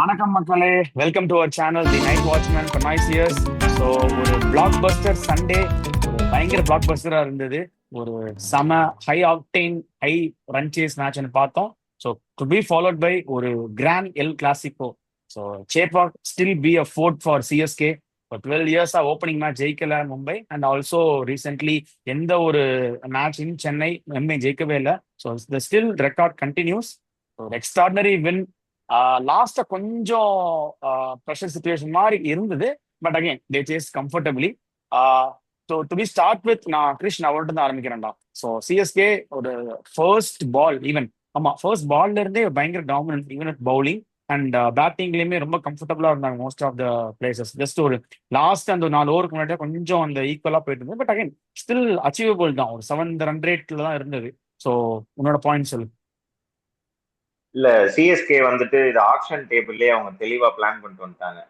வணக்கம் மக்களே, welcome to our channel the Night Watchman for nice years. So ஒரு blockbuster Sunday, ஒரு பயங்கர பிளாக் பஸ்டரா இருந்தது. ஒரு செம high octane high run chase மேட்ச்னு பார்த்தோம். So to be followed by ஒரு grand el clasico. So Chepauk still be a fort for CSK. இப்போ 12 இயர்ஸா ஓப்பனிங் மேட்ச் ஜெயிக்கல மும்பை, அண்ட் ஆல்சோ ரீசென்ட்லி எந்த ஒரு மேட்ச் இன் சென்னை மும்பை ஜெயிக்கவே இல்லை. So the still record continuous. ஒரு எக்ஸ்ட்ராடினரி வின். லாஸ்டா கொஞ்சம் ப்ரெஷர் சுச்சுவேஷன் மாதிரி இருந்தது, but again they chase comfortably. So to be start with, நான் கிரிஷ் நான் அவர்கிட்ட தான் ஆரம்பிக்கிறேன்டா. ஸோ சிஎஸ்கே ஒரு ஃபர்ஸ்ட் பால் ஈவன், ஆமா ஃபர்ஸ்ட் பால்ல இருந்தே பயங்கர dominant even with bowling and பேட்டிங்லயுமே ரொம்ப கம்ஃபர்டபுளா இருந்தாங்க most of the places. Just ஒரு லாஸ்ட் அந்த 4 ஓவருக்கு முன்னாடி கொஞ்சம் அந்த ஈக்குவலா போயிட்டு இருந்தது, பட் அகைன் ஸ்டில் அச்சீவபிள் தான். ஒரு 7 ரன் ரேட்ல தான் இருந்தது. ஸோ உன்னோட பாயிண்ட் சொல்லு. இல்ல, சிஎஸ்கே வந்துட்டு இது ஆக்ஷன் டேபிள்லயே அவங்க தெளிவா பிளான் பண்ணிட்டு வந்துட்டாங்க.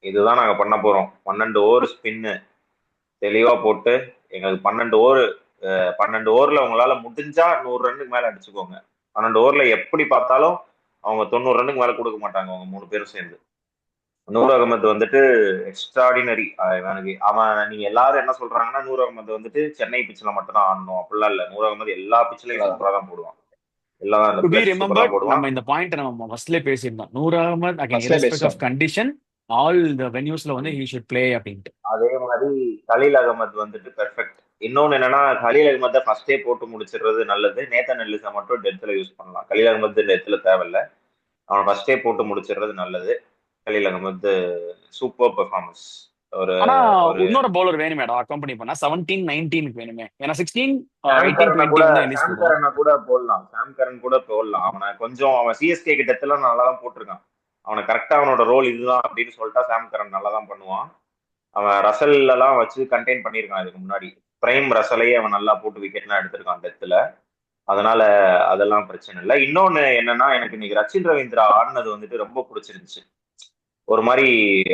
இதுதான் நாங்க பண்ண போறோம். 12 ஓவர் ஸ்பின்னு தெளிவா போட்டு எங்களுக்கு 12 ஓவர்ல உங்களால முடிஞ்சா 100 ரன்னுக்கு மேல அடிச்சுக்கோங்க. 12 ஓவர்ல எப்படி பார்த்தாலும் அவங்க 90 ரன்னுக்கு மேல கொடுக்க மாட்டாங்க அவங்க 3 பேரும் சேர்ந்து. நூர் அகமது வந்துட்டு எக்ஸ்ட்ராடினரி. எனக்கு அவன், நீங்க எல்லாரும் என்ன சொல்றாங்கன்னா நூர் அகமது வந்துட்டு சென்னை பிச்சில் மட்டும் தான் ஆடணும், அப்படிலாம் இல்ல. நூர் அகமது எல்லா பிச்சிலையும் சூப்பரா தான் போடுவான். எல்லாம் டு பி பிளஸ் சூப்பரா ரிமெம்பர்ட், போடுவான். நம்ம இந்த பாயிண்ட் நம்ம ஃபர்ஸ்ட்லேயே பேசியிருந்தோம். நூர் அகமது அகைன் ஃபர்ஸ்ட்ல இரஸ்பெக்ட் ஆஃப் பேசிட்டோம். கண்டிஷன் ஆல் த வென்யூஸ்ல வந்து ஹி ஷுட் பிளே அப்படின்ட்டு. அதே மாதிரி கலீல் அகமது வந்துட்டு பெர்ஃபெக்ட். இன்னொன்னு என்னன்னா, கலீல் அகமதை ஃபர்ஸ்டே போட்டு முடிச்சிடுறது நல்லது. நேத்தன் எல்லிஸை மட்டும் டெத்துல யூஸ் பண்ணலாம். கலீல் அகமது டெத்துல தேவையில்ல, அவன் ஃபர்ஸ்டே போட்டு முடிச்சிடுறது நல்லது. Khaleel Ahmed super performance. ஒரு ஆனா ஒரு இன்னொரு பவுலர் வேணுமேடா அக்கம்பெனி பண்ணா. 17, 19 வேணுமே. ஏன்னா 16, சாம் 18, கரனை 20 கூட வந்து எலிஸ் சாம் போடுவான். கரனை கூட போடலாம். சாம் கரன் கூட போடலாம். அவன் சிஎஸ்கே டெத்துல நல்லா தான் போட்டிருக்கான். அவனை கரெக்டா அவனோட ரோல் இதுதான் அப்படின்னு சொல்லிட்டா சாம் கரன் நல்லா தான் பண்ணுவான். அவன் ரசல் எல்லாம் வச்சு கண்டெயின் பண்ணியிருக்கான் இதுக்கு முன்னாடி. பிரைம் ரசலையே அவன் நல்லா போட்டு விக்கெட்லாம் எடுத்திருக்கான் டெத்துல. அதனால அதெல்லாம் பிரச்சனை இல்லை. இன்னொன்னு என்னன்னா, எனக்கு இன்னைக்கு ரச்சின் ரவீந்திரா ஆடினது வந்துட்டு ரொம்ப பிடிச்சிருந்துச்சு. ஒரு மாதிரி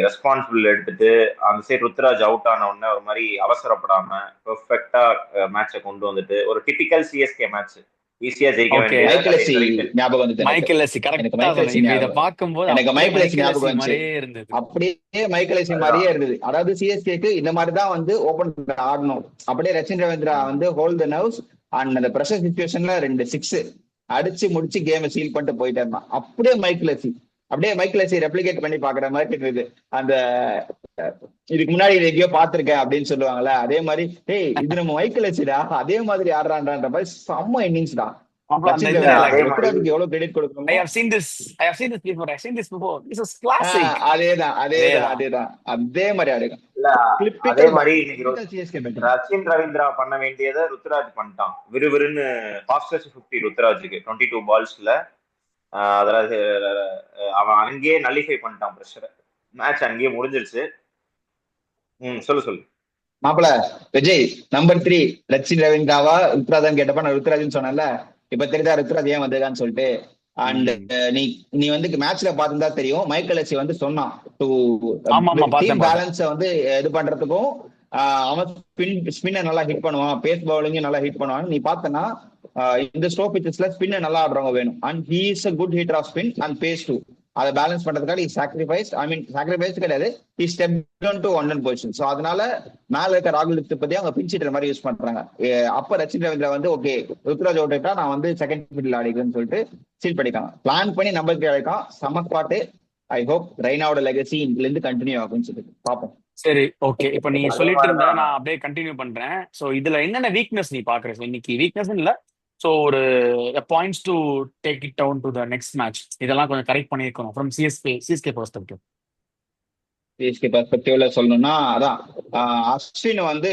ரெஸ்பான்சிபிள் எடுத்துட்டு அந்த சைடு ருத்ராஜ் அவுட் ஆன உடனே ஒரு மாதிரி அவசரப்படாம பெர்ஃபெக்டா மேட்சை கொண்டு வந்துட்டு ஒரு டிபிக்கல் சிஎஸ்கே மேட்ச் ஈஸியா ஜெயிக்க ஓகே, வேண்டிய மைக்கேல் எஸ்சி கடைசி வரைக்கும். ஞாபகம் வந்தது எனக்கு. மைக்கேல் எஸ்சி எனக்கு கரெக்டா மைக்கேல் சொன்ன. எஸ்சி இப்ப இதை ஞாபகம் பார்க்கும்போது எனக்கு அப்படியே மைக்கேல் எஸ்சி மைக்கேல் ஞாபகம் எஸ்சி வந்துச்சு. மாதிரியே இருந்தது. அப்படியே மைக்கேல் எஸ்சி அதுதான். மாதிரியே இருந்தது. அதாவது சிஎஸ்கேக்கு இந்த மாதிரி தான் வந்து ஓபன் ஆடணும். அப்படியே ரச்சின் ரவீந்திரா வந்து ஹோல்ட் த நர்வ்ஸ் அண்ட் அந்த பிரஷர் சுச்சுவேஷன்ல 2 6 அடிச்சு முடிச்சு கேமை சீல் பண்ணிட்டு போயிட்டே இருந்தான். அப்படியே மைக்கேல் எஸ்சி ரெப்ளிகேட் பண்ணி பாக்குற மாதிரி இருந்தது. அந்த இதுக்கு முன்னாடி இதை எங்கேயோ பாத்திருக்கேன் அப்படின்னு சொல்லுவாங்கல்ல, அதே மாதிரி ஏய் இது நம்ம மைக்கேல் எஸ்சிடா அதே மாதிரி ஆடுறான்ற மாதிரி செம்ம இன்னிங்ஸ்டா. அப்புறம் அந்த ரச்சின் இது ரவீந்திரா அதே மாதிரி ருத்ராஜுக்கு எவ்வளவு கிரெடிட் I கொடுக்கணுமோ have seen this. I have seen this before. I have seen this before. This is classic. அதேதான் அதேதான். அதே மாதிரி ஆடுங்க. இல்ல, அதே டிபிக்கல் மாதிரி இன்னைக்கு typical CSK batting. Rachin Ravindra பண்ண வேண்டியதை ருத்ராஜ் பண்ணிட்டான். விறுவிறுன்னு ஃபாஸ்டஸ்ட் 50 ருத்ராஜுக்கு 22 பால்ஸ்ல. அதாவது அவன் அங்கேயே நல்லிஃபை பண்ணிட்டான் ப்ரெஷரை. மேட்ச் அங்கேயே முடிஞ்சிருச்சு. சொல்லு சொல்லு. மாப்பிள விஜய் நம்பர் 3 ரச்சின் ரவீந்திராவா ருத்ராஜன் கேட்டப்ப நான் ருத்ராஜன் சொன்னேன்ல. இப்ப தெரியுதா ருத்ராஜ் ஏன் வந்ததான்னு சொல்லிட்டு. அண்ட் நீ வந்து மேட்ச்ல பாத்துதான் தெரியும். மைக்கேல் எஸ்சி வந்து சொன்னான் டு ஆமா ஆமா டீம் பார்த்தேன் பேலன்ஸ வந்து இது பண்றதுக்கும் அவன் ஸ்பின்னை நல்லா ஹிட் பண்ணுவான், பேஸ் பவுலிங்கும் நல்லா ஹிட் பண்ணுவான். நீ பார்த்தனா இந்த ஸ்லோ பிச்சஸ்ல ஸ்பின்னை நல்லா ஆடுறவங்க வேணும். And he is a good hitter of spin and pace too. அதை பேலன்ஸ் பண்றதுக்காக சாக்ரிஃபைஸ் கிடையாது, he stepped down to 1 position. So அதனால மேல இருக்க ராகுல் திரிபதி அவங்க பின்ச் ஹிட்டர் மாதிரி யூஸ் பண்றாங்க. அப்ப ரச்சின் ரவீந்திரா வந்து ஓகே ருத்ராஜ் அவுட் ஆயிட்டா நான் வந்து செகண்ட் மிடில் ஆடிக்கிறேன்னு சொல்லிட்டு சீல் பண்ணிக்காங்க. பிளான் பண்ணி நம்பர் 3 ஆடிக்கான். செம ஸ்பாட்டு. ஐ ஹோப் ரெய்னாவோட லெகசி இதுல இருந்து கண்டினியூ ஆகும்னு சொல்லிட்டு பார்ப்போம். சரி, ஓகே. இப்ப நீ அதே சொல்லிட்டு இருந்தா மாதிரிதான். நான் அப்படியே கண்டினியூ பண்றேன். சோ இதுல என்னென்ன வீக்னஸ் நீ பாக்குற? So, இன்னைக்கு வீக்னஸ் இல்ல, சோ ஒரு points to take it down to the next match. இதெல்லாம் கொஞ்சம் கரெக்ட் பண்ணிருக்கணும் ஃப்ரம் சிஎஸ்கே பெர்ஸ்பெக்டிவ். சிஎஸ்கே பெர்ஸ்பெக்டிவ்ல சொல்லணும்னா அதான் அஸ்வின் வந்து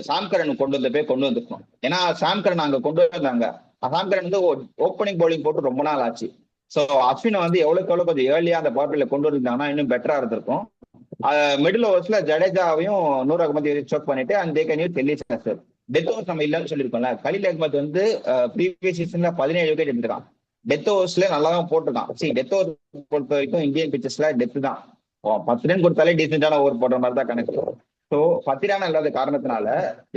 சாம்கரன் கொண்டு வந்துருக்கணும். ஏன்னா சாம்கரன் அங்க கொண்டு வந்தாங்க. சாம்கரன் வந்து ஓப்பனிங் பவுலிங் போட்டு ரொம்ப நாள் ஆச்சு. ஸோ அஸ்வினை வந்து எவ்வளவுக்கு எவ்வளவு கொஞ்சம் ஏர்லியா அந்த பவர் பிளேல கொண்டு வந்திருந்தாங்கன்னா இன்னும் பெட்டரா இருந்திருக்கும். மிடில் ஓவர்ஸ்ல ஜடேஜாவையும் நூர் அகமது சோக் பண்ணிட்டு and they can use death overs நம்ம இல்லைன்னு சொல்லியிருக்கோம்ல. கலீல் அகமது வந்து ப்ரீவியஸ் சீசன்ல 17 விக்கெட் எடுத்துருக்கான். டெத் ஓவர்ஸ்ல நல்லா தான் போட்டிருக்கான். சரி, டெத் ஓவர் பொறுத்த வரைக்கும் இந்தியன் பிச்சர்ஸ்ல டெத் தான் 10 ரன் கொடுத்தாலே டீசென்டான ஓவர் போடுற மாதிரி தான் கணக்கு. ஸோ 10 ரன் இல்லாத காரணத்தினால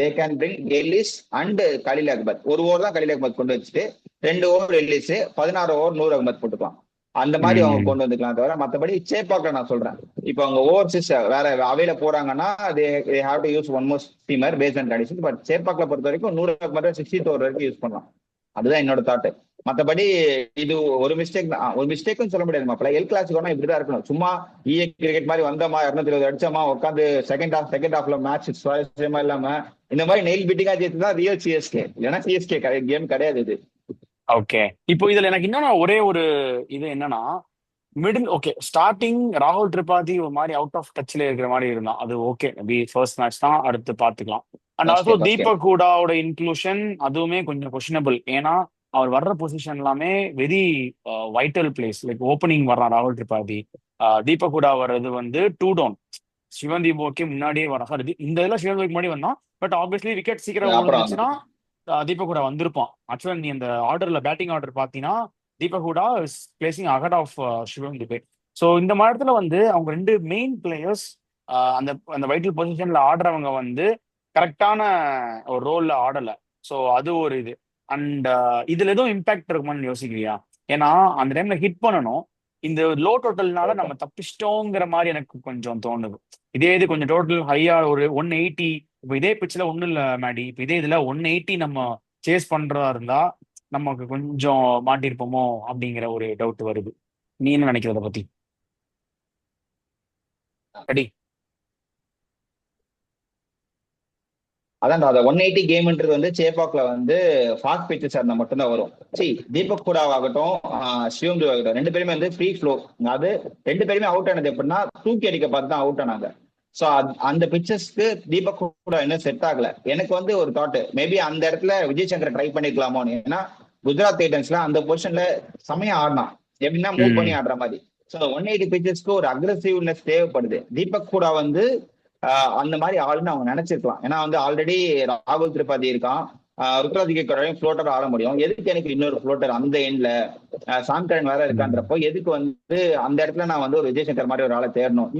they can bring Ellis and Khaleel Ahmed. ஒரு ஓவர் தான் கலீல் அகமது கொண்டு வச்சுட்டு 2 over Ellis, 16 over Noor Ahmed போட்டுக்கலாம். அந்த மாதிரி அவங்க ம். கொண்டு வந்துக்கலாம் தவிர மற்றபடி சேப்பாக்ல நான் சொல்றேன். இப்போ அவங்க ஓவர்சீஸ் வேற அவையில போறாங்கன்னா they have to use one more steamer based on conditions. But சேப்பாக்ல பொறுத்த வரைக்கும் 100 மட்டும் 60 ஓவர் வரைக்கும் யூஸ் பண்ணலாம். அதுதான் என்னோட தாட். மத்தபடி இது ஒரு மிஸ்டேக் தான். ஒரு மிஸ்டேக்னு சொல்ல முடியாது. மாப்பிள்ள எல் கிளாசிக்கோனா இப்படிதான் இருக்கணும். சும்மா கிரிக்கெட் மாதிரி வந்தோமா 220 அடிச்சோமா உட்காந்து செகண்ட் ஹாஃப்ல மேட்ச் சுவாரஸ்யமா இல்லாம இந்த மாதிரி நெயில் பிட்டிங்கா ஜெயித்து தான் ரியல் சிஎஸ்கே. இல்லைன்னா சிஎஸ்கே கேம் கிடையாது இது. ஓகே, இப்போ இதுல எனக்கு இன்னொன்னு ஒரே ஒரு இது என்னன்னா, மிடில் ஓகே ஸ்டார்டிங் ராகுல் திரிபாதி ஒரு மாதிரி அவுட் ஆஃப் டச்ல இருக்கிற மாதிரி இருந்தான். அது ஓகே, மேபி ஃபர்ஸ்ட் மேட்ச் தான், அடுத்து பாத்துக்கலாம். And also first game Deepak ஹூடாவோட இன்க்ளூஷன் அதுவுமே கொஞ்சம் கொஸ்டினபிள். ஏன்னா அவர் வர்ற பொசிஷன் எல்லாமே very vital place. Like opening வர்றான் ராகுல் திரிபாதி, தீபக் ஹூடா வர்றது வந்து டூ டவுன். சிவன்தீப் ஓகே முன்னாடியே வரான். சாரி, இந்த இதுல சிவன்தீப் முன்னாடி வந்தான். பட் ஆப்வியஸ்லி விக்கெட் சீக்கிரம் அப்புறம் விழுந்துச்சுன்னா தீபக் ஹூடா வந்திருப்பான். ஆக்சுவலா நீ அந்த ஆர்டர்ல பேட்டிங் ஆர்டர் பாத்தீங்கன்னா Deepak Hooda is placing ahead of Shivam Dube. So இந்த இடத்துல வந்து அவங்க ரெண்டு மெயின் பிளேயர்ஸ் அந்த அந்த வைட்டல் பொசிஷன்ல ஆடுறவங்க வந்து கரெக்டான ஒரு ரோல்ல ஆடல. ஸோ அது ஒரு இது. அண்ட் இதுல எதுவும் இம்பாக்ட் இருக்குமான்னு யோசிக்கிறியா? ஏன்னா அந்த டைம்ல ஹிட் பண்ணணும். இந்த லோ டோட்டல்னால நம்ம தப்பிச்சிட்டோங்கிற மாதிரி எனக்கு கொஞ்சம் தோணுது. இதே இது கொஞ்சம் டோட்டல் ஹையா ஒரு 180, இப்போ இதே பிச்சில் ஒன்றும் இல்லை மேடி, இப்போ இதே இதுல 180 நம்ம சேஸ் பண்றதா இருந்தா நமக்கு கொஞ்சம் மாட்டிருப்போமோ அப்படிங்கிற ஒரு டவுட் வருது. நீ என்ன நினைக்கிறத பத்தி? அடி அதான் அந்த 180 கேம்ன்றது வந்து சேப்பாக்ல வந்து ஃபாஸ்ட் பிச்சஸ் இருந்தா மட்டும்தான் வரும். சரி, தீபக் ஹூடாவாகட்டும் சிவம் துபே ஆகட்டும் ரெண்டு பேருமே வந்து ஃப்ரீ ஃப்ளோ. அது ரெண்டு பேருமே அவுட் ஆனது எப்படின்னா தூக்கி அடிக்க பார்த்து தான் அவுட் ஆனாங்க. ஸோ அந்த பிச்சஸ்க்கு தீபக் ஹூடா இன்னும் செட் ஆகல. எனக்கு வந்து ஒரு தாட், மேபி அந்த இடத்துல விஜய் சங்கர் ட்ரை பண்ணிக்கலாமோன்னு. ஏன்னா குஜராத் டைட்டன்ஸ்ல அந்த பொசிஷன்ல செமையா ஆடினான், எப்படின்னா மூவ் பண்ணி ஆடுற மாதிரி. ஸோ 180 பிச்சஸ்க்கு ஒரு அக்ரெசிவ்னஸ் தேவைப்படுது. தீபக் ஹூடா வந்து அந்த மாதிரி ஆளுன்னு அவங்க நினைச்சிருக்கலாம். ஏன்னா வந்து ஆல்ரெடி ராகுல் திரிபாதி இருக்கான், ருத்ராஜிக்கு ஃப்ளோட்டர் ஆட முடியும். எதுக்கு எனக்கு இன்னொரு ஃப்ளோட்டர் அந்த எண்ட்ல சாம்கரன் வேற இருக்கான்றப்போ எதுக்கு வந்து அந்த இடத்துல நான் வந்து ஒரு விஜய் சங்கர் மாதிரி ஒரு ஆளை தேடணும்.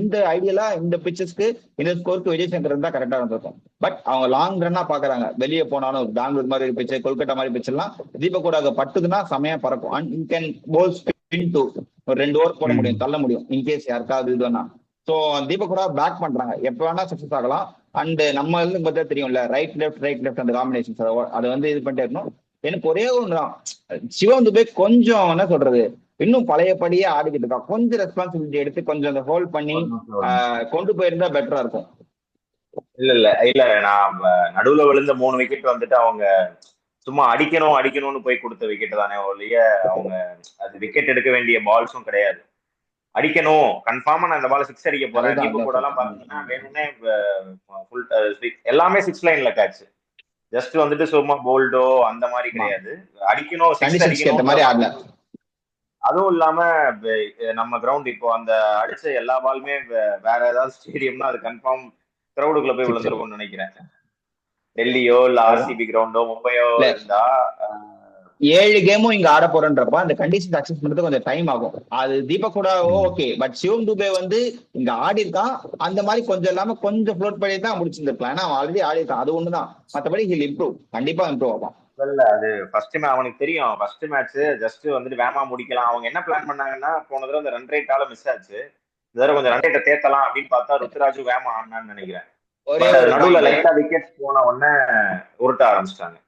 இந்த ஐடியலா இந்த பிச்சஸ்க்கு இந்த ஸ்கோருக்கு விஜய் சங்கர் இருந்தா கரெக்டா இருந்திருக்கும். பட் அவங்க லாங் ரன்னா பாக்குறாங்க. வெளியே போனாலும் பெங்களூர் மாதிரி ஒரு பிச்சு, கொல்கட்டா மாதிரி பிச்சு எல்லாம் தீபக் கூட பட்டுதுன்னா செமையா பறக்கும். And you can pole spin to ஒரு 2 ஓவர் போட முடியும், தள்ள முடியும் இன்கேஸ் யாருக்காவது இதுனா. ஸோ தீபக் கூட பேக் பண்றாங்க, எப்ப வேணா சக்சஸ் ஆகலாம். அண்ட் நம்ம பார்த்தா தெரியும்ல, ரைட் லெஃப்ட் அந்த காம்பினேஷன் அதை வந்து இது பண்ணிட்டே இருக்கணும். எனக்கு ஒரே ஒண்ணுதான், சிவம் துபே கொஞ்சம் என்ன சொல்றது இன்னும் பழையபடியே ஆடிக்கிட்டு இருக்கான். கொஞ்சம் ரெஸ்பான்சிபிலிட்டி எடுத்து கொஞ்சம் அந்த ஹோல்ட் பண்ணி கொண்டு போயிருந்தா பெட்டரா இருக்கும். இல்ல நான் நடுவுல விழுந்த 3 விக்கெட் வந்துட்டு அவங்க சும்மா அடிக்கணும்னு போய் கொடுத்த விக்கெட் தானே ஒழிய அவங்க அது விக்கெட் எடுக்க வேண்டிய பால்ஸும் கிடையாது. அடிக்கணும் கன்ஃபார்மா நான் இந்த பால் 6 அடிக்க போறேன். தீபக் கூட எல்லாம் பாத்தீங்கன்னா வேணும்னே எல்லாமே 6 லைன்ல கேட்ச். ஜஸ்ட் வந்துட்டு சும்மா போல்டோ அந்த மாதிரி கிடையாது, அடிக்கணும் 6 அடிக்கணும். அதுவும் இல்லாம நம்ம கிரவுண்ட் இப்போ அந்த அடிச்ச எல்லா பாலுமே வேற ஏதாவது ஸ்டேடியம்னா அது கன்ஃபார்ம் கிரவுடுக்குள்ள போய் விழுந்துருக்கும்னு நினைக்கிறேன். டெல்லியோ இல்ல ஆர்சிபி கிரவுண்டோ மும்பையோ இருந்தா 7 கேமும் இங்க ஆட போறன்றப்ப அந்த கண்டிஷன் அக்செப்ட் பண்றது கொஞ்சம் டைம் ஆகும். அது தீபக் கூட ஓகே. பட் சிவம் துபே வந்து இங்க ஆடி இருக்கான், அந்த மாதிரி கொஞ்சம் இல்லாம கொஞ்சம் ஃப்ளோட் பண்ணி தான் முடிச்சிருந்திருக்கலாம். ஏன்னா அவன் ஆல்ரெடி ஆடி இருக்கான், அது ஒண்ணுதான். மற்றபடி ஹில் இம்ப்ரூவ், கண்டிப்பா இம்ப்ரூவ் ஆகும். இல்ல அது ஃபர்ஸ்ட் அவனுக்கு தெரியும், ஃபர்ஸ்ட் மேட்ச் ஜஸ்ட் வந்துட்டு வேமா முடிக்கலாம். அவங்க என்ன பிளான் பண்ணாங்கன்னா போன தடவை அந்த ரன் ரேட்டால மிஸ் ஆச்சு, இந்த தடவை கொஞ்சம் ரன் ரேட்டை தேத்தலாம் அப்படின்னு பார்த்தா ருத்ராஜு வேமா ஆனான்னு நினைக்கிறேன். நடுவுல லைட்டா விக்கெட் போன உடனே உருட்ட ஆரம்பிச்சிட்டாங்க.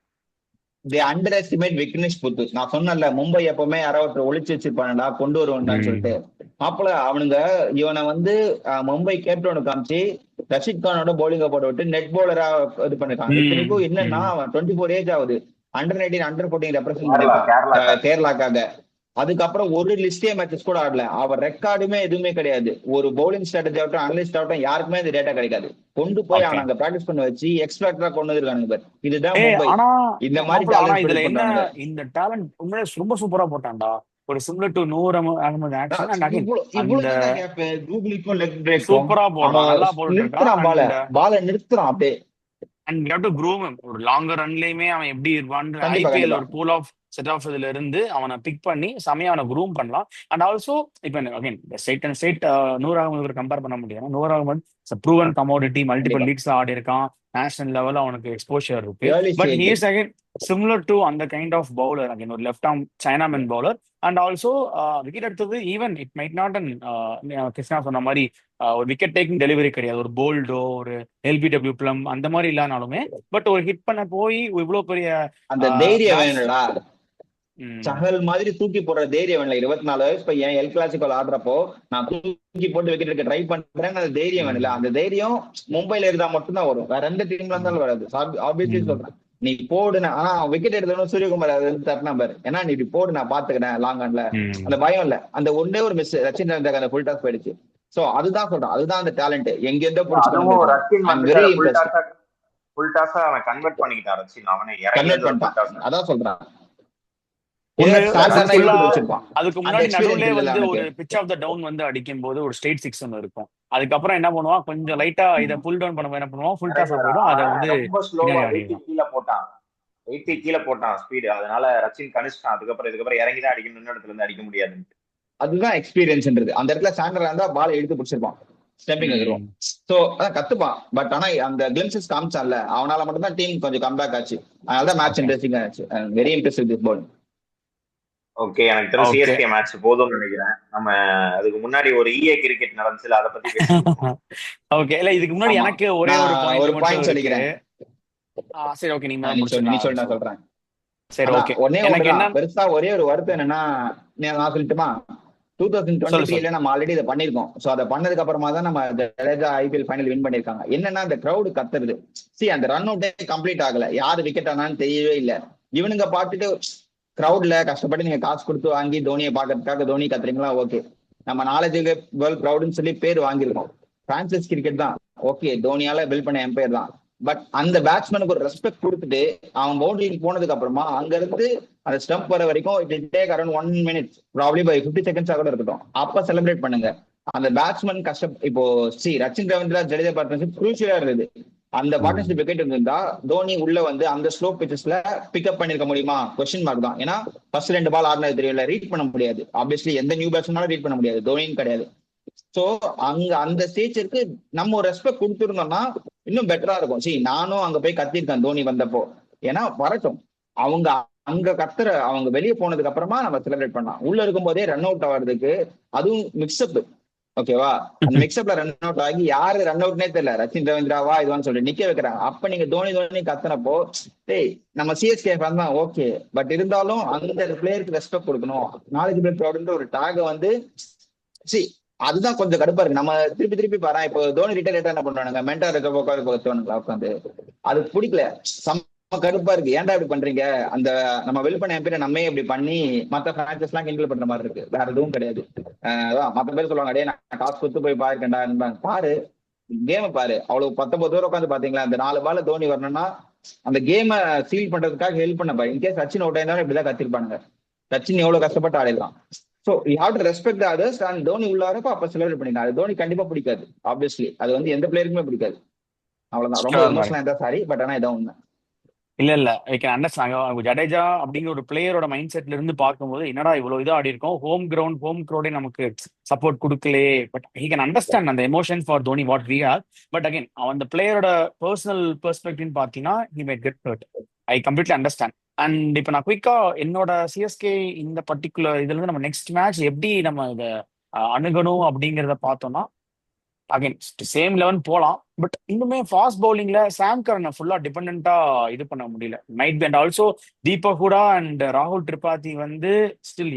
they underestimate விக்னேஷ் புத்து. நான் சொன்னேன்ல, மும்பை எப்பவுமே யாராவது ஒளிச்சு வச்சிருப்பானடா கொண்டு வருவான்னு சொல்லிட்டு. மாப்பிள்ள அவனுங்க இவனை வந்து மும்பை கேப்டனு காமிச்சு ரஷித் கானோட பவுலிங்க போட விட்டு நெட் பவுலரா இது பண்ணிருக்காங்க. இத்தனைக்கும் என்னன்னா அவன் 24 ஏஜ் ஆகுது, அண்டர் 19 அண்டர் 14 ரெப்ரசென்ட் பண்ணிருக்கான் கேரளாக்காக. அதுக்கப்புறம் ஒரு லிஸ்டே மேட்சஸ் கூட ஆடல. அவர் ரெக்கார்டுமே எதுவுமே கிடையாது. ஒரு பவுலிங் ஸ்ட்ராட்டஜி ஆகட்டும் அனலிஸ்ட் ஆகட்டும் யாருக்குமே இந்த டேட்டா கிடைக்காது. கொண்டு போய் அவன் அங்க பிராக்டிஸ் பண்ண வச்சு எக்ஸ்பெக்டா கொண்டு வந்திருக்கானுங்க. இதுதான் மும்பை. இந்த மாதிரி இதுல என்ன இந்த டேலண்ட் உண்மையிலே ரொம்ப சூப்பரா போட்டான்டா. ஒரு similar to Noor Ahmad action and again கூகுளுக்கும் லெக் பிரேக் சூப்பரா போடுறான், நல்லா போட்டுருக்கான். பால நிறுத்துறான் அப்படியே. And we have to groom him. ஒரு லாங்கர் ரன்லயுமே அவன் எப்படி இருப்பான்னு ஐபிஎல் ஒரு பூல் ஆஃப் செட் ஆஃப் இதுல இருந்து அவனை பிக் பண்ணி செமையா அவனை க்ரூம் பண்ணலாம். அண்ட் ஆல்சோ இப்போ again state and state Noor Ahmad compare பண்ண முடியாது. Noor Ahmad proven commodity, multiple லீக்ஸ்ல ஆடி இருக்கான். நேஷனல் லெவல்ல அவனுக்கு எக்ஸ்போஷர் இருக்கு. Early but he stage. Is again similar to அந்த கைண்ட் ஆஃப் பவுலர், அகைன் ஒரு left arm chinaman bowler. And also wicket எடுத்தது even it might not an Krishna சொன்ன மாதிரி ஒரு விக்கெட் டேக்கிங் டெலிவரி கிடையாது, ஒரு போல்டோ ஒரு எல்பிடபிள்யூ பிளம் அந்த மாதிரி இல்லைனாலுமே பட் ஒரு ஹிட் பண்ண போய் இவ்வளவு பெரிய அந்த தைரியம் பேட்ஸ். வேணும்டா, சஹல் மாதிரி தூக்கி போடுற தைரியம் வேணும். 24 வயசு பையன் எல் கிளாசிக்கல் ஆடுறப்போ நான் தூக்கி போட்டு விக்கெட் எடுக்க ட்ரை பண்றேன்னு அந்த தைரியம் வேணும்ல. அந்த தைரியம் மும்பைல இருந்தா மட்டும்தான் வரும், வேற எந்த டீம்ல இருந்தாலும் வராது. ஆப்வியஸ்லி சொல்றேன், நீ போடு. ஆனா விக்கெட் எடுத்தவனும் சூரியகுமார் அது வந்து தட்டினா பாரு, ஏன்னா நீ போடு நான் பாத்துக்கிறேன் லாங் ஆன்ல, அந்த பயம் இல்ல. அந்த ஒன்னே ஒரு மிஸ் ரச்சின் ரவிந்தாக்கு அந்த ஃபுல் டாஸ் போயிடுச்சு. சோ அதுதான் சொல்றேன், அதுதான் அந்த டேலண்ட் எங்க இருந்தோ ஃபுல் டாஸா அவன் கன்வெர்ட் பண்ணிக்கிட்டான். ரச்சின் அவனை கன்வெர்ட் பண்ணிட்டான், அதான் சொல்றான். அதுக்கு முன்னாடி நடுவுல வந்து ஒரு பிட்ச் ஆஃப் த டவுன் வந்து அடிக்கும் போது ஒரு ஸ்ட்ரெயிட் சிக்ஸ் ஒன்று இருக்கும். அதுக்கப்புறம் என்ன பண்ணுவான், கொஞ்சம் லைட்டா இதை புல் டவுன் பண்ண என்ன பண்ணுவான், ஃபுல் டாஸ் போயிடும். அதை வந்து கீழே போட்டான் ஸ்பீடு, அதனால ரச்சின் கணிச்சிட்டான். இதுக்கப்புறம் இறங்கிதான் அடிக்கணும், இடத்துல இருந்து அடிக்க முடியாது. அதுதான் எக்ஸ்பீரியன்ஸ்ன்றது. அந்த இடத்துல சாண்டர் இருந்தா பால் எடுத்து பிடிச்சிருப்பான், ஸ்டம்பிங் வந்துரும். சோ அதான் கத்துப்பான். பட் ஆனா அந்த கிளிம்சஸ் காமிச்சான்ல, அவனால மட்டும்தான் டீம் கொஞ்சம் கம்பேக் ஆச்சு. அதனால மேட்ச் இன்ட்ரெஸ்டிங் ஆச்சு. Very impressive this ball. Okay, எனக்கு தெரிஞ்ச சிஎஸ்கே மேட்ச் போதும்னு நினைக்கிறேன். நம்ம அதுக்கு முன்னாடி ஒரு இஏ கிரிக்கெட் நடந்துச்சுல, அதை பத்தி பேசலாம். ஓகே, இல்ல இதுக்கு முன்னாடி எனக்கு ஒரே ஒரு பாயிண்ட் சொல்லிக்கிறேன். சரி ஓகே, நீ சொல்ல நான் சொல்றேன். சரி ஓகே, எனக்கு என்ன பெருசா ஒரே ஒரு வருத்தம் என்னன்னா, நான் சொல்லட்டுமா, 2023 நம்ம ஆல்ரெடி இதை பண்ணிருக்கோம். சோ அதை பண்ணதுக்கு அப்புறமா தான் நம்ம ஜடேஜா ஐபிஎல் ஃபைனல் வின் பண்ணிருக்காங்க. என்னன்னா அந்த கிரௌடு கத்துறது, அந்த ரன் அவுட்டே கம்ப்ளீட் ஆகல, யாரு விக்கெட் ஆனான்னு தெரியவே இல்லை. இவனுங்க பாட்டுட்டு கிரௌட்ல கஷ்டப்பட்டு நீங்க காசு கொடுத்து வாங்கி தோனியை பாக்கிறதுக்காக தோனி கத்துறீங்களா, ஓகே. நம்ம நாலேஜ் வேர்ல்ட் கிரௌடுன்னு சொல்லி பேர் வாங்கிருக்கோம். பிரான்சிஸ் கிரிக்கெட் தான், ஓகே, தோனியால பில்ட் பண்ண எம்பையர் தான். பட் அந்த பேட்ஸ்மேனுக்கு ஒரு ரெஸ்பெக்ட் கொடுத்துட்டு அவன் பவுண்டரிக்கு போனதுக்கு அப்புறமா அங்க இருந்து அந்த ஸ்டம்ப் வர வரைக்கும் it will take around 1 minute, probably by 50 seconds கூட இருக்கட்டும். அப்ப செலிப்ரேட் பண்ணுங்க. அந்த பேட்ஸ்மேன் கஷ்டம். இப்போ ரச்சின் ரவீந்திரா ஜடேஜா பார்ட்னர்ஷிப் குரூஷியலா இருந்தது. அந்த பார்ட்னர்ஷிப் விக்கெட் இருந்தா தோனி உள்ள வந்து அந்த ஸ்லோ பிச்சஸ்ல பிக்அப் பண்ணிருக்க முடியுமா, கொஸ்டின் மார்க் தான். ஏன்னா ஃபர்ஸ்ட் 2 பால் ஆடினது தெரியல, ரீட் பண்ண முடியாது. ஆப்வியஸ்லி எந்த நியூ பேட்ஸ்மேனாலும் ரீட் பண்ண முடியாது, தோனியும் கிடையாது. சோ அங்க அந்த ஸ்டேஜுக்கு நம்ம ஒரு ரெஸ்பெக்ட் கொடுத்துருந்தோம்னா இன்னும் பெட்டரா இருக்கும். நானும் அங்க போய் கத்திருக்கேன் தோனி வந்தப்போ. ஏன்னா வரட்டும், அவங்க அங்க கத்துற, அவங்க வெளியே போனதுக்கு அப்புறமா நம்ம செலிப்ரேட் பண்ணலாம். உள்ள இருக்கும் போதே ரன் அவுட் ஆகிறதுக்கு, அதுவும் மிக்ஸ்அப், ஓகேவா, அந்த மிக்ஸ்அப்ல ரன் அவுட் ஆகி யாரு ரன் அவுட்னே தெரியல, ரச்சின் ரவீந்திராவா இதுவான்னு சொல்லிட்டு நிக்க வைக்கிறாங்க. அப்ப நீங்க தோனி கத்துனப்போ, டேய் நம்ம சிஎஸ்கே ஃபேன் தான், ஓகே, பட் இருந்தாலும் அந்த பிளேயருக்கு ரெஸ்பெக்ட் கொடுக்கணும், நாலேஜபிள் கிரௌட்ன்ற ஒரு டாக வந்து அதுதான் கொஞ்சம் கடுப்பா இருக்கு. நம்ம திருப்பி பாரு, இப்போ தோனி ரிட்டையர் என்ன பண்றானுங்க, மென்டார் உட்காந்துங்களா உட்காந்து, அது பிடிக்கல, செம்ம கடுப்பா இருக்கு. ஏன்டா இப்படி பண்றீங்க, அந்த நம்ம வெல் பண்ண எம்பியை நம்ம இப்படி பண்ணி மத்த பிரான்சஸ் எல்லாம் கிண்டல் பண்ற மாதிரி இருக்கு, வேற எதுவும் கிடையாது. மத்த பேர் சொல்லுவாங்க, டே நான் காசு கொடுத்து போய் பாருக்கேன்டா, பாரு கேம பாரு. அவ்வளவு 19 தூரம் உட்காந்து பாத்தீங்களா, அந்த 4 பால் தோனி வரணும்னா அந்த கேமை சீல் பண்றதுக்காக ஹெல்ப் பண்ண பாரு. இன்கேஸ் சச்சின் அவுட் ஆயிருந்தாலும் இப்படிதான் கத்திருப்பானுங்க. சச்சின் எவ்வளவு கஷ்டப்பட்டு ஆடிடலாம். So you have to respect the others, and Dhoni உள்ளாரப்ப அப்ப செலிப்ரேட் பண்ணிக்கலாம். அது தோனி கண்டிப்பா பிடிக்காது, ஆப்வியஸ்லி. அது வந்து எந்த பிளேயருக்குமே பிடிக்காது. அவ்வளவுதான், ரொம்ப எமோஷனலா இருந்தா சாரி, பட் ஆனா இதான் உண்மை. இல்ல ஐ கேன் அண்டர்ஸ்டாண்ட். ஜடேஜா அப்படிங்கிற ஒரு பிளேயரோட மைண்ட் செட்ல இருந்து பார்க்கும்போது என்னடா இவ்வளவு இதா ஆடி இருக்கோம், ஹோம் கிரௌடே நமக்கு சப்போர்ட் கொடுக்கலையே. பட் ஹி கேன் அண்டர்ஸ்டாண்ட் அந்த emotion for Dhoni what we have. But again அந்த பிளேயரோட பர்சனல் பெர்ஸ்பெக்டிவ் பார்த்தீங்கன்னா he may get hurt. I completely understand. And இப்போ நான் குயிக்கா என்னோட சிஎஸ்கே இந்த பர்டிகுலர் இதுல இருந்து நம்ம நெக்ஸ்ட் மேட்ச் எப்படி நம்ம இதை அணுகணும் அப்படிங்கிறத பார்த்தோம்னா, அகைன் சேம் 11 போலாம். பட் இன்னுமே ஃபாஸ்ட் பவுலிங்ல சாம் கரனை ஃபுல்லா டிபெண்டா இது பண்ண முடியல. Might be and also Deepak Hooda and ராகுல் திரிபாதி வந்து ஸ்டில்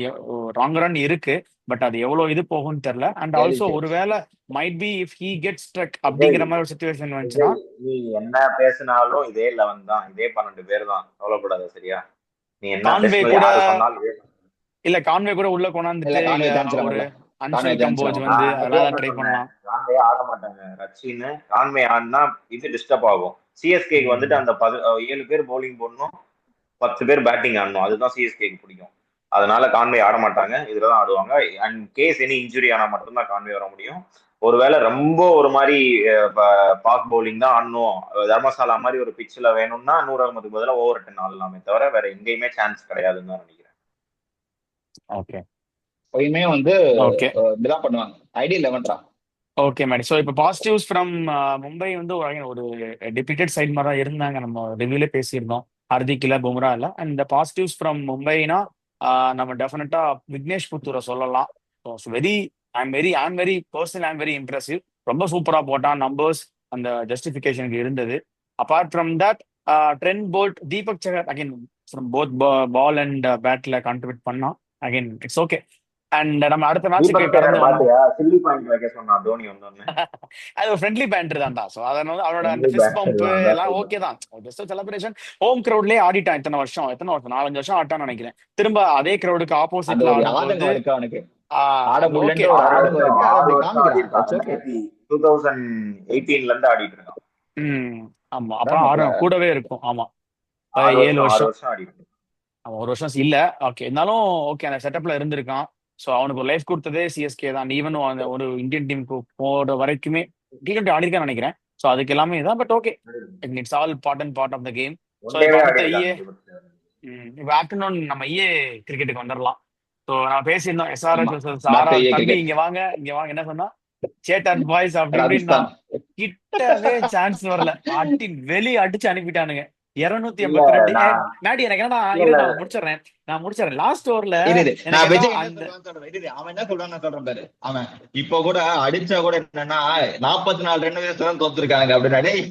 ராங் ரன் இருக்கு. பட் அது எவ்வளவு இது போகும்னு தெரியல. அண்ட் ஆல்சோ ஒருவேளை might be if he get struck அப்படிங்கிற மாதிரி ஒரு சிச்சுவேஷன் வந்துச்சுன்னா, நீ என்ன பேசினாலும் இதே 11 தான், இதே 12 பேர் தான், கவலைப்படாத சரியா. நீ என்ன கான்வே கூட இல்ல, கான்வே கூட உள்ள கொண்டாந்துட்டு ஒரு அன்சல் கம்போஜ் வந்து அதெல்லாம் ட்ரை பண்ணலாம். கான்வே ஆட மாட்டாங்க. ரச்சின் கான்வே ஆடினா இது டிஸ்டர்ப் ஆகும். சிஎஸ்கேக்கு வந்துட்டு அந்த 7 பேர் பவுலிங் போடணும், 10 பேர் பேட்டிங் ஆடணும், அதுதான் சிஎஸ்கேக்கு பிடிக்கும். அதனால கான்வே ஆட மாட்டாங்க, இதுலதான் ஆடுவாங்க. அண்ட் கேஸ் எனி இன்ஜுரி ஆனா மட்டும்தான் கான்வே வர முடியும். ஒருவேளை ரொம்ப ஒரு மாதிரி ஃபாஸ்ட் பவுலிங் தான் ஆடணும், தர்மசாலா மாதிரி ஒரு பிச்சில் வேணும்னா 100 அகமதுக்கு பதிலாக ஓவர் 10 ஆடலாமே தவிர வேற எங்கேயுமே சான்ஸ் கிடையாதுன்னு தான் நினைக்கிறேன். ஓகே, எப்பயுமே வந்து இப்படிதான் பண்ணுவாங்க. ID 11 okay madam. ஸோ இப்போ பாசிட்டிவ்ஸ் ஃப்ரம் மும்பை வந்து ஒரு டிபிட்டட் சைட் மாதிரி தான் இருந்தாங்க. நம்ம ரிவ்யூலே பேசியிருந்தோம். ஹர்திக் இல்ல, பும்ரா இல்ல. அண்ட் இந்த பாசிட்டிவ்ஸ் ஃப்ரம் மும்பைனா நம்ம டெஃபினட்டா விக்னேஷ் புத்தூரை சொல்லலாம். So I'm very personal, I'm very impressive. ரொம்ப சூப்பரா போட்டான். நம்பர்ஸ் அந்த ஜஸ்டிஃபிகேஷனுக்கு இருந்தது. Apart from that Trent Boult, Deepak Chahar again from both ball and பேட்ல கான்ட்ரிபியூட் பண்ணான். Again it's okay. அண்ட் நம்ம அடுத்த மேட்சுக்கு தீபக் கடந்து சேகர் வந்தோம். பாத்தியா, சில்லி பாயிண்ட் வைக்க சொன்னான் தோனி வந்தோடனே. அது ஒரு ஃப்ரெண்ட்லி பேண்டர் தான்டா. ஸோ அதனால அவனோட அந்த ரெண்டு ஃபிஸ்ட் பேட்டர் பம்ப் தான் அதான் எல்லாம் சொல்றேன். ஓகே தான். Just celebration. ஹோம் கிரௌட்லயே ஆடிட்டான். எத்தனை வருஷம் 4-5 வருஷம் ஆட்டான்னு நினைக்கிறேன். திரும்ப அதே கிரௌடுக்கு அந்த ஆப்போசிட்ல ஒரு ஆடும்போது ஆதங்கம் இருக்கு அவனுக்கு, ஆட அது ஓகே. முடியலன்ற ஒரு ஆறு ஆதங்கம் வருஷம் இருக்கு, அதை ஆறு அப்படி வருஷம் ஆடி காமிக்கிறான். இருக்கான். It's okay. 2018ல இருந்து ஆடிட்டு இருக்கான். ஆமா, அப்ப அதான் மாப்பிள, கூடவே இருக்கும். ஆமா, 7 ஆறு வருஷம். வருஷம் ஆடி இருக்கு. அவன் ஒரு வருஷம் இல்ல. ஓகே, இருந்தாலும் ஓகே, அந்த செட்டப்ல இருந்திருக்கான். ஸோ அவனுக்கு ஒரு லைஃப் கொடுத்ததே சிஎஸ்கே தான். ஈவன் அந்த ஒரு இந்தியன் டீமுக்கு போற வரைக்குமே T20 ஆடிருக்கான்னு நினைக்கிறேன். ஸோ அதுக்கு எல்லாமே தான். But okay, it's all part of the game. So இப்போ ஒன்டேவே ஆடி அடுத்த இருக்காங்க தீபக் சேகர். இப்போ ஆஃப்டர்நூன் நம்ம கிரிக்கெட்டுக்கு வந்துடலாம். ஸோ நான் பேசியிருந்தோம் ஆமா, எஸ்ஆர்எச் பேக் டு ஆர்ஆர் தம்பி கிரிக்கெட். இங்க வாங்க என்ன சொன்னா, சேட்டன் பாய்ஸ் அப்படி இப்படின்னா ராஜஸ்தான். கிட்டவே சான்ஸ் வரல. வெளியே அடிச்சு அனுப்பிட்டானுங்க. இல்ல 282. நான் மேடி எனக்கு என்னன்னா, இல்ல இல்ல நான் முடிச்சிடறேன். லாஸ்ட் ஓவர்ல இரு எனக்கு நான் ஏதோ விஜய் என்ன அந்த சொல்றான்னு சொல்றேன். அவன் என்ன சொல்றான்னு நான் சொல்றேன் பாரு. அவன் இப்ப கூட அடிச்சா கூட என்னன்னா 44 ரன் தான் தோத்துருக்காங்க அப்படின்னா, டேய்,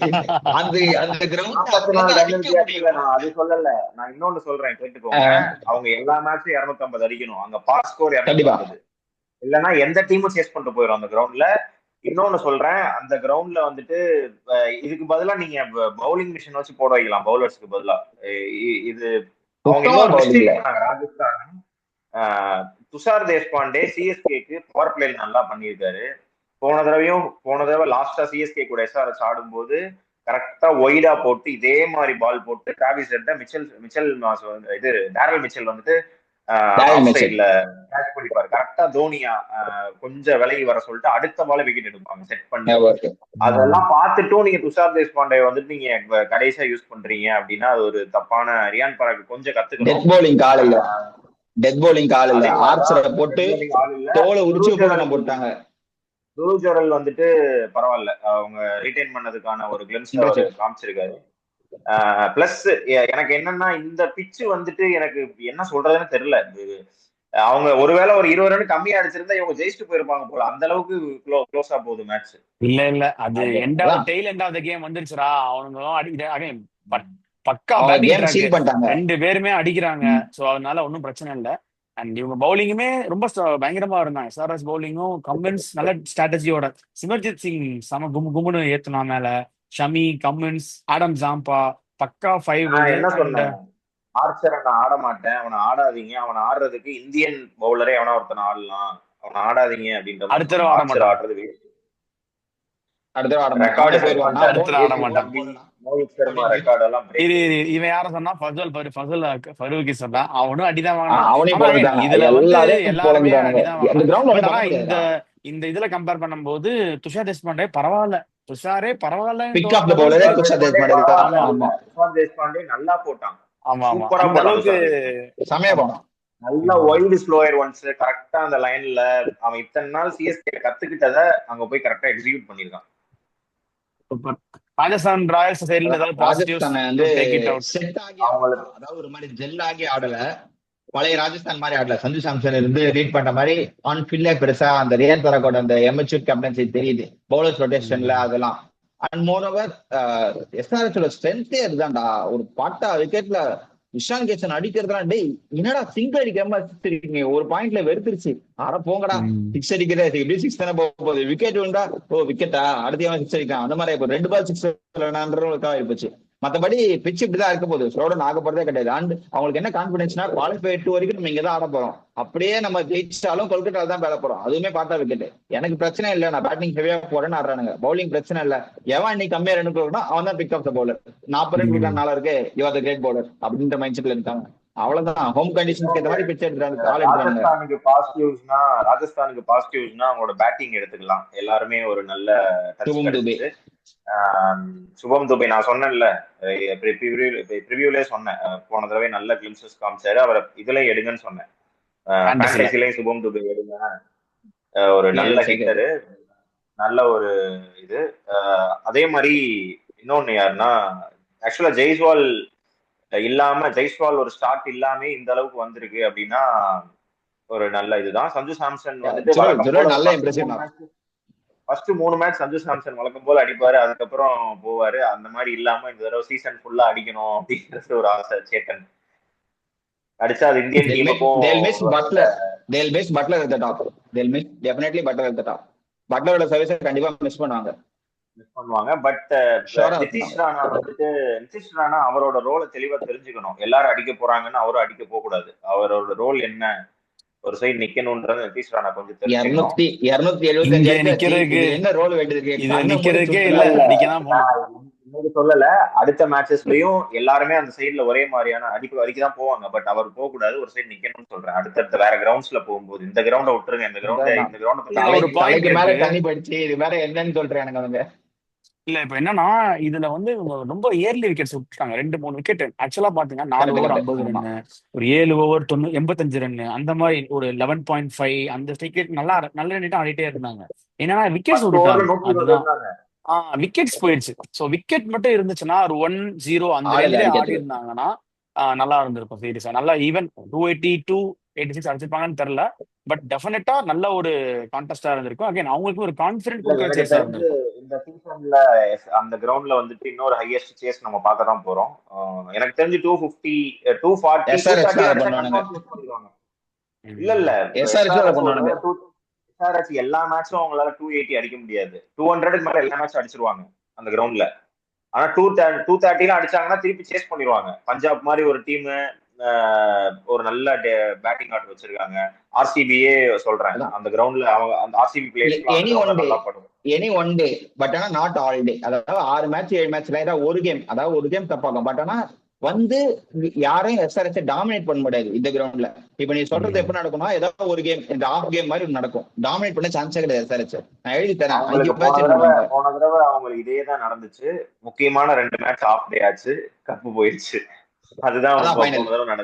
அந்த அந்த கிரவுண்ட் 44 அப்படிதான் ரன் அடிக்க வித்தியாசத்துல முடியும். நான் அது சொல்லல. நான் இன்னொன்னு சொல்றேன் கேட்டுக்கோங்க. அவங்க எல்லா மேட்சும் 250 அடிக்கணும். அங்க பாஸ் ஸ்கோர் கண்டிப்பா 250. இல்லைன்னா எந்த டீமும் சேஸ் பண்ணிட்டு போயிடும் அந்த கிரவுண்ட்ல. இன்னொன்னு சொல்றேன், அந்த கிரவுண்ட்ல வந்துட்டு இதுக்கு பதிலா நீங்க பவுலிங் மிஷின் வச்சு போட வைக்கலாம், பவுலர்ஸ்க்கு பதிலா. இது அவங்க சுத்தமா இன்னொரு பவுலிங்ல. மிஸ்டேக் பண்ணாங்க ராஜஸ்தான். துஷார் தேஷ்பாண்டே சிஎஸ்கேக்கு பவர் பிளே நல்லா பண்ணியிருக்காரு. போன தடவை லாஸ்டா சிஎஸ்கே கூட எஸ்ஆர்எச் ஆடும்போது கரெக்டா ஒய்டா போட்டு இதே மாதிரி பால் போட்டு டிராவிஸ் ஹெட்ட மிச்சல் மிச்சல் இது டேரல் மிச்சல் வந்துட்டு டேரல் ஆஃப் மிச்சல் சைட்ல கேட்ச் பண்ணிப்பாரு. கரெக்டா தோனியா கொஞ்சம் விலகி வர சொல்லிட்டு அடுத்த பால விக்கெட் எடுப்பாங்க செட் பண்ணி. ஞாபகம் இருக்கு. அதெல்லாம் பார்த்துட்டும் நீங்க துஷார் தேஷ்பாண்டே வந்துட்டு நீங்க கடைசியா யூஸ் பண்றீங்க அப்படின்னா அது ஒரு தப்பான. ரியான் பராக் கொஞ்சம் கத்துக்கணும். டெத் பவுலிங் ஆள் இல்ல, டெத் பவுலிங் ஆள் இல்ல, அதே மாதிரிதான் ஆர்ச்சரை போட்டு டெத் bowling ஆள் இல்ல. தோலை உரிச்சு துருவ் போட ஜுரல் நம்ம போட்டாங்க. துருவ் ஜுரல் வந்துட்டு பரவாயில்ல, அவங்க ரிட்டைன் பண்ணதுக்கான ஒரு கிளிம்ஸ் அவர் இம்ப்ரெசிவ். காமிச்சிருக்காரு. பிளஸ் எனக்கு என்னன்னா இந்த பிச்சு வந்துட்டு எனக்கு என்ன சொல்றதுன்னு தெரியல. அவங்க ஒருவேளை ஒரு 20 ரன் கம்மியா அடிச்சிருந்தா இவங்க ஜெயிச்சுட்டு போயிருப்பாங்க போல. அந்த அளவுக்கு க்ளோஸா போகுது மேட்ச். இல்ல அது அதான் tail end of the game வந்துருச்சுடா. அவனுங்களும் அடிக்கிறாங்க. பக்கா அவங்க பேட்டிங் கேம் ட்ராக். சீல் பண்ணிட்டாங்க. 2 பேருமே அடிக்கிறாங்க. ஸோ அதனால ஒன்றும் பிரச்சனை இல்லை. அண்ட் இவங்க பவுலிங்குமே ரொம்ப பயங்கரமா இருந்தாங்க. எஸ்ஆர்எஸ் பவுலிங்கும் கம்மின்ஸ் நல்ல ஸ்ட்ராட்டஜியோட. சிமர்ஜித் சிங் செம கும்னு ஏத்துனா மேல. ஷமி, கம்மின்ஸ், ஆடம் ஜாம்பா பக்கா 5 நான் இது. என்ன அண்ட் சொன்னேன், ஆர்ச்சரை நான் ஆட மாட்டேன், அவனை ஆடாதீங்க, அவனை ஆடுறதுக்கு இந்தியன் பவுலரே எவனா ஒருத்தனை ஆடலாம், அவனை ஆடாதீங்க அப்படின்ற மாதிரி அடுத்த சொன்னேன். ஆட ஆர்ச்சர் மாட்டான். ஆடுறது அடுத்த ஆட மாட்டான், ரெக்கார்டு அவனே செட் போயிடுவான். நான் பண்ணிட்டாரு. அடுத்த ஆட போட்டு மாட்டான். மோஹித் சர்மா அப்படின்னு ரெக்கார்டு எல்லாம் பிரேக் இது பண்ணிட்டாரு. இவன் யார சொன்னா, ஃபருகி சொன்னான். அவனும் அடிதான் வாங்கினான். அவனையும் ஆனா பொழந்துட்டாங்க, இதுல எல்லாரையும் எல்லாருமே பொழந்துட்டானுங்க. அடிதான் அந்த வாங்கினான். கிரவுண்ட் பட் ஒன்றும் ஆனா பண்ண இந்த முடியாதுடா. இந்த இதுல கம்பேர் பண்ணும்போது துஷார் தேஷ்பாண்டே பரவாயில்ல. துஷாரே பரவாயில்லன்னு பிக் ஆஃப் தோன்ற த பவுலரே அளவுக்கு. துஷார் துஷார் தேஷ்பாண்டே தேஷ்பாண்டே தான். பரவாயில்ல ஆமா இல்ல, ஆமா, துஷார் தேஷ்பாண்டே நல்லா போட்டான். ஆமா சூப்பரா அந்த போட்டான் அளவுக்கு. துஷார் தேஷ்பாண்டே. செமையா ஆமா போனான். நல்ல வைல்டு ஸ்லோயர் ஒன்ஸ் கரெக்டா அந்த லைன்ல அவன் இத்தனை நாள் சிஎஸ்கே கத்துக்கிட்டத அங்க போய் கரெக்டா எக்ஸிக்யூட் பண்ணிருக்கான். சூப்பர். ராஜஸ்தான் ராயல்ஸ் சைடுல ஏதாவது பாசிட்டிவ்ஸ் ராஜஸ்தான் டு வந்து டேக் இட் அவுட்? செட் ஆகி அவங்களுக்கு ஆடலாம், அதாவது ஒரு மாதிரி ஜெல் ஆகி ஆடல, பழைய ராஜஸ்தான் மாதிரி ஆடல. சஞ்சு சாம்சன் இருந்து ரீட் பண்ற மாதிரி ஆன் ஃபீல்ட்ல பெருசா அந்த ரியான் பராக்கோட அந்த எமச்சூர் கேப்டன்சி தெரியுது, பவுலர்ஸ் ரொட்டேஷன்ல அதெல்லாம். அண்ட் மோர் ஓவர் எஸ்ஆர்எச்சோட ஸ்ட்ரென்த்தே அதுதான்டா. ஒரு பாட்டா விக்கெட்ல இஷான் கேசன் அடிக்கிறதுலாம், டேய் என்னடா சிங்கிள் அடிக்காம இருக்கீங்க, ஒரு பாயிண்ட்ல வெறுத்துருச்சு. அட போங்கடா, சிக்ஸ் அடிக்கிறது இப்படி 6 தானே போக போகுது, விக்கெட் விழுந்தா ஓ விக்கெட்டா அடுத்த சிக்ஸ் அடிக்கலாம், அந்த மாதிரி இப்போ 2 பால் 6 இருந்துச்சு. மத்தபடி பிச்சு இப்படிதான் இருக்க போகுது, ஸ்லோடன் ஆக போறதே கிடையாது. அண்ட் அவங்களுக்கு என்ன கான்பிடன்ஸ்னா, குவாலிஃபை 2 வரைக்கும் நம்ம இங்கதான் ஆட போறோம், அப்படியே நம்ம ஜெயிச்சாலும் கொல்கட்டால தான் பேட போறோம், அதுவுமே பார்த்தா விக்கெட். எனக்கு பிரச்சனை இல்லை, நான் பேட்டிங் ஹெவியா போறேன்னு ஆடுறானுங்க, பவுலிங் பிரச்சனை இல்லை. எவன் இன்னைக்கு கம்மியா ரன் கொடுக்கணும் அவன் தான் pick of the bowler. 40 run கொடுக்குற நாளா இருக்கு, யுவர் த கிரேட் பவுலர் அப்படின்ற மைண்ட் செட்ல இருக்காங்க. அவ்வளவுதான், ஹோம் கண்டிஷன்ஸ்க்கு ஏற்ற மாதிரி பிச் எடுத்துறாங்க, ஆள் எடுத்துறாங்க. ராஜஸ்தானுக்கு பாசிட்டிவ்ஸ்னா அவங்களோட பேட்டிங் எடுத்துக்கலாம். எல்லாருமே ஒரு நல்ல டச் சுபம் துபே, கிடைச்சிச்சு. சுபம் துபே நான் சொன்னேன்ல, ப்ரிவியூலே சொன்னேன், போன தடவை நல்ல கிளிம்சஸ் காமிச்சாரு, அவரை இதுல எடுங்கன்னு சொன்னேன். ஃபேண்டசில. ஃபேண்டசிலையும் சுபம் துபே எடுங்க, ஒரு நல்ல ஹிட்டரு. நல்ல ஒரு இது. அதே மாதிரி இன்னொன்னு யாருன்னா, ஆக்சுவலா ஜெய்ஸ்வால் ஒரு ஸ்டார்ட் இல்லாம இந்த அளவுக்கு வந்திருக்கு அப்படின்னா ஒரு நல்ல இதுதான். சஞ்சு சாம்சன் வந்துட்டு வழக்கம் போல நல்ல இம்ப்ரெசிவ் தான். ஃபர்ஸ்ட் 3 மேட்ச் சஞ்சு சாம்சன் வழக்கம் போல அடிப்பாரு, அதுக்கப்புறம் போவாரு. அந்த மாதிரி இல்லாம இந்த தடவை சீசன் ஃபுல்லா அடிக்கணும் அப்படிங்கிறது ஒரு ஆசை சேட்டன். அடிச்சா அது இந்தியன் டீமுக்கும் பட்லரோட சர்வீஸ் கண்டிப்பா மிஸ் பண்ணுவாங்க. பட் நிதிஷ் ராணா அவரோட ரோலை தெளிவா தெரிஞ்சுக்கணும். எல்லாரும் அடிக்க போறாங்கன்னு அவரும் அடிக்க போக கூடாது. அவரோட ரோல் என்ன, ஒரு சைடு நிக்கணும்ன்றது நிதிஷ் ராணா கொஞ்சம் தெரிஞ்சுக்கணும். 275 என்ன ரோல் நிக்கிறதுக்கே இல்ல, அடிக்கதான் போகணும். இன்னைக்கு சொல்லல, அடுத்த மேட்சஸ்லயும் எல்லாருமே அந்த சைடுல ஒரே மாதிரியான அடிப்பு வரைக்கும் தான் போவாங்க. பட் அவர் போக கூடாது, ஒரு சைடு நிக்கணும்னு சொல்றேன். அடுத்தடுத்த வேற கிரவுண்ட்ஸ்ல போகும்போது இந்த கிரவுண்ட விட்டுருங்க, இந்த கிரவுண்ட் தலைக்கு மேல தண்ணி படிச்சு இது வேற என்னன்னு சொல்றேன் அவங்க. இல்ல இப்ப என்னன்னா இதுல வந்து ரொம்ப இயர்லி விக்கெட்ஸ் விட்டுட்டாங்க. 2-3 விக்கெட். ஆக்சுவலா பாத்தீங்கன்னா 4 ஓவர் 50 ரன், ஒரு 7 ஓவர் 85 ரன், அந்த மாதிரி ஒரு 11.5 அந்த விக்கெட் நல்லா நீட்டா ஆடிட்டே இருந்தாங்க. என்னன்னா விக்கெட்ஸ் விட்டுட்டாங்க, அதுதான் விக்கெட்ஸ் போயிடுச்சு. சோ விக்கெட் மட்டும் இருந்துச்சுன்னா ஒரு 1-0 அந்த ரேஞ்சிலே ஆடி இருந்தாங்கன்னா நல்லா இருந்திருக்கும் சீரியஸா. நல்லா ஈவன் 280 286 அடிச்சிருப்பாங்கன்னு தெரியல. பட் டெஃபினட்டா நல்ல ஒரு கான்டெஸ்டா இருந்திருக்கும். அகைன் அவங்களுக்கு ஒரு கான்ஃபிடன்ட் கொடுக்குற சேஸா இருந்திருக்கும். இந்த சீசன்ல அந்த கிரவுண்ட்ல வந்துட்டு இன்னொரு ஹையஸ்ட் சேஸ் நம்ம பார்க்க தான் போறோம். எனக்கு தெரிஞ்சு 250 240 இல்ல எஸ்ஆர்எச் எல்லா மேட்சும் அவங்களால 280 அடிக்க முடியாது. 200க்கு மேல எல்லா மேட்சும் அடிச்சிருவாங்க அந்த கிரவுண்ட்ல. ஆனா 230 அடிச்சாங்கன்னா திருப்பி சேஸ் பண்ணிடுவாங்க. பஞ்சாப் மாதிரி ஒரு டீம் ஒரு நல்ல பேட்டிங் ஆர்டர் வச்சிருக்காங்க. ஆர்சிபியே சொல்றேன், அந்த கிரவுண்ட்ல அவங்க அந்த ஆர்சிபி பிளேயர்ஸ் நல்லா பண்ணுவாங்க. எனி ஒன் டே, பட் ஆனா நாட் ஆல் டே. அதாவது 6 மேட்ச் 7 மேட்ச்ல ஏதாவது ஒரு கேம் தப்பாகும். பட் ஆனா வந்து யாரையும் எஸ்ஆர்எஸ் டாமினேட் பண்ண முடியாது இந்த கிரவுண்ட்ல. இப்ப நீ சொல்றது எப்படி நடக்கும்னா, ஏதாவது ஒரு கேம் இந்த ஆஃப் கேம் மாதிரி நடக்கும். டாமினேட் பண்ண சான்ஸே கிடையாது எஸ்ஆர்எஸ். நான் எழுதி தரேன். போன தடவை அவங்களுக்கு இதே தான் நடந்துச்சு. முக்கியமான 2 மேட்ச் ஆஃப் டே ஆச்சு, கப்பு போயிடுச்சு. அதுதான் சொல்றேன்.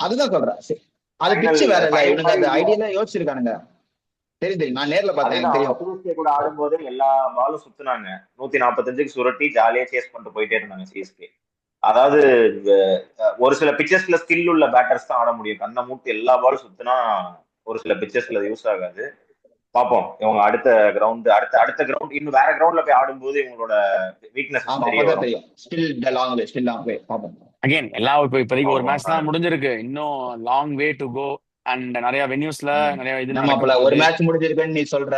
அது பிட்ச் வேற இல்ல, இவனுங்க அந்த ஐடியா யோசிச்சிருக்கானுங்க. தெரியும், நான் நேர்ல பார்த்தேன். கூட ஆடும்போது எல்லா பாலும் சுத்துனாங்க. 145க்கு சுரட்டி ஜாலியா சேஸ் பண்ணிட்டு போயிட்டே இருந்தாங்க சிஎஸ்கே. அதாவது ஒரு சில பிச்சர்ஸ்ல ஸ்கில் உள்ள பேட்டர்ஸ் தான் ஆட முடியும். கண்ணை மூட்டு எல்லா பாலும் சுத்தினா ஒரு சில பிச்சர்ஸ்ல யூஸ் ஆகாது. பாப்போம் இவங்க அடுத்த கிரவுண்ட் இன்னும் வேற கிரவுண்ட்ல போய் ஆடும்போது இவங்களோட வீக்னஸ் தெரியும். அகைன் எல்லாம் இப்போதைக்கு ஒரு மேட்ச் தான் முடிஞ்சிருக்கு. இன்னும் long way to go. And நிறைய வென்யூஸ்ல நிறைய இது ஒரு மேட்ச் முடிஞ்சிருக்குன்னு நீ சொல்ற.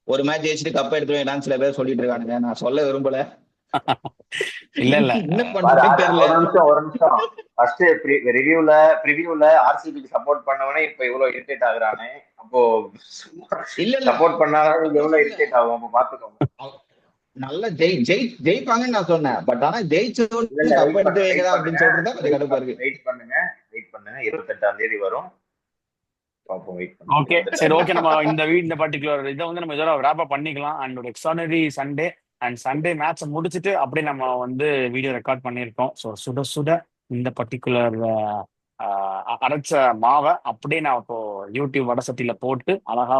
ஒரு மேட்ச் ஜெயிச்சுட்டு கப் எடுத்து சில பேர் சொல்லிட்டு இருக்கானுங்க. நான் சொல்ல விரும்பல. இல்ல ஒரு நிமிஷம் ஃபர்ஸ்ட் ரிவ்யூல ஆர்சிபிக்கு சப்போர்ட் பண்ணவனே இப்ப இவ்வளவு இரிட்டேட் ஆகுறானே. அப்போ இல்ல சப்போர்ட் பண்ணாலும் எவ்வளவு இரிட்டேட் ஆகும் அப்ப பாத்துக்கோங்க. நல்லா ஜெயிப்பாங்கன்னு நான் சொன்னேன். பட் ஆனா ஜெயிச்சது கப் எடுத்து வைக்கிறா அப்படின்னு சொல்றது அது கடுப்பா இருக்கு. வெயிட் பண்ணுங்க 28ஆம் தேதி வரும். ஓகே சரி, ஓகே. நம்ம இந்த பர்டிகுலர் இதை வந்து நம்ம இதோட ராப் அப் பண்ணிக்கலாம். அண்ட் ஒரு எக்ஸ்ட்ரானரி சண்டே மேட்சை முடிச்சுட்டு அப்படியே நம்ம வந்து வீடியோ ரெக்கார்ட் பண்ணியிருக்கோம். ஸோ சுட இந்த பர்டிகுலர் அரைச்ச மாவை அப்படியே நான் இப்போ யூடியூப் வடசட்டியில போட்டு அழகா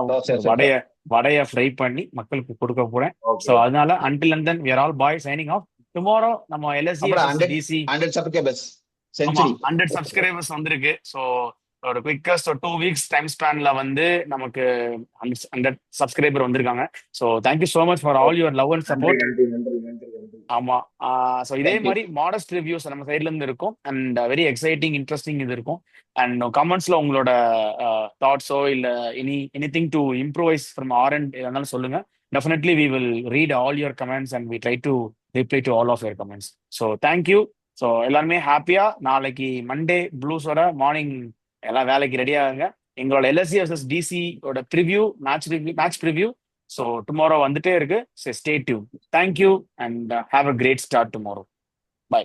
வடைய ஃப்ரை பண்ணி மக்களுக்கு கொடுக்க போறேன். ஸோ அதனால until and then we are all boys signing off. Tomorrow நம்ம LSE DC 100 சப்ஸ்கிரைபர்ஸ் வந்திருக்கு. ஸோ ஒரு குவிக்கஸ்ட் 2 weeks டைம் ஸ்பேன்ல வந்து நமக்கு 100 சப்ஸ்கிரைபர் வந்திருக்காங்க. So thank you so much for all your love and support. ஆமா, ஸோ இதே மாதிரி மாடஸ்ட் ரிவ்யூஸ் நம்ம சைட்ல இருந்து இருக்கும். அண்ட் வெரி எக்ஸைட்டிங் இன்ட்ரெஸ்டிங் இது இருக்கும். அண்ட் கமெண்ட்ஸ்ல உங்களோட தாட்ஸோ இல்ல anything to improvise from our end இருந்தாலும் சொல்லுங்க. Definitely we will read all your comments and we try to reply to all of your comments. So thank you. So எல்லாருமே ஹாப்பியா நாளைக்கு மண்டே ப்ளூஸோட மார்னிங் எல்லாம் வேலைக்கு ரெடி ஆகுங்க. எங்களோட LSE vs DC ஓட மேட்ச் ப்ரிவ்யூ ஸோ டுமாரோ வந்துட்டே இருக்கு. So stay tuned. Thank you and have a great start tomorrow. By.